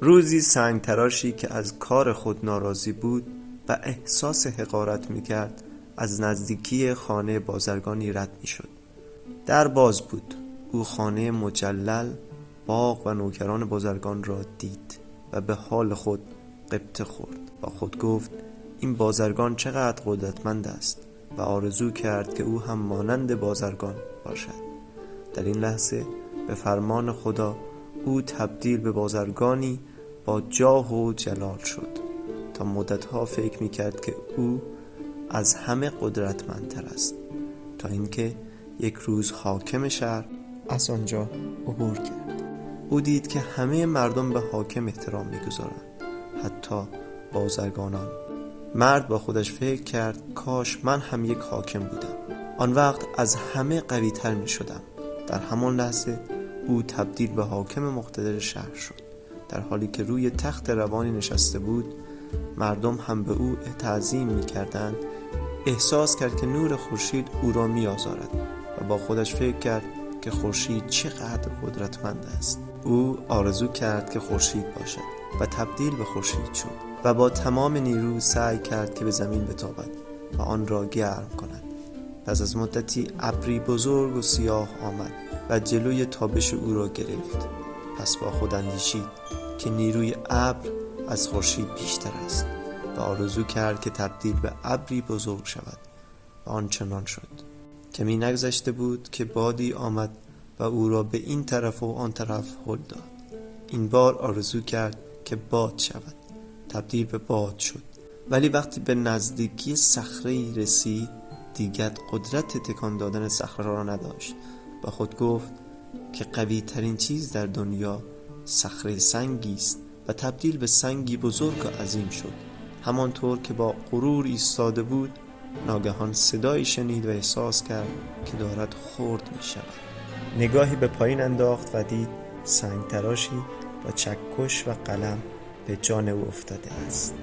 روزی سنگ تراشی که از کار خود ناراضی بود و احساس حقارت میکرد از نزدیکی خانه بازرگانی رد میشد. در باز بود. او خانه مجلل، باغ و نوکران بازرگان را دید و به حال خود غبطه خورد. با خود گفت این بازرگان چقدر قدرتمند است و آرزو کرد که او هم مانند بازرگان باشد. در این لحظه به فرمان خدا او تبدیل به بازرگانی با جاه و جلال شد. تا مدتها فکر میکرد که او از همه قدرتمندتر است، تا اینکه یک روز حاکم شهر از آنجا عبور کرد. او دید که همه مردم به حاکم احترام میگذارند، حتی بازرگانان. مرد با خودش فکر کرد کاش من هم یک حاکم بودم، آن وقت از همه قوی تر می شدم. در همان لحظه او تبدیل به حاکم مقتدر شهر شد. در حالی که روی تخت روانی نشسته بود، مردم هم به او تعظیم می کردند. احساس کرد که نور خورشید او را می آزارد و با خودش فکر کرد که خورشید چقدر قدرتمند است. او آرزو کرد که خورشید باشد و تبدیل به خورشید شد و با تمام نیرو سعی کرد که به زمین بتابد و آن را گرم کند. پس از مدتی ابری بزرگ و سیاه آمد و جلوی تابش او را گرفت. پس با خود اندیشید که نیروی ابر از خورشید بیشتر است و آرزو کرد که تبدیل به ابری بزرگ شود و آنچنان شد. کمی نگذشته بود که بادی آمد و او را به این طرف و آن طرف هل داد. این بار آرزو کرد که باد شود، تبدیل به باد شد. ولی وقتی به نزدیکی صخره‌ای رسید، دیگر قدرت تکان دادن صخره را نداشت. با خود گفت که قوی ترین چیز در دنیا صخره سنگی است و تبدیل به سنگی بزرگ و عظیم شد. همانطور که با غرور ایستاده بود، ناگهان صدایی شنید و احساس کرد که دارد خرد می شود. نگاهی به پایین انداخت و دید سنگ تراشی با چکش و قلم به جان او افتاده است.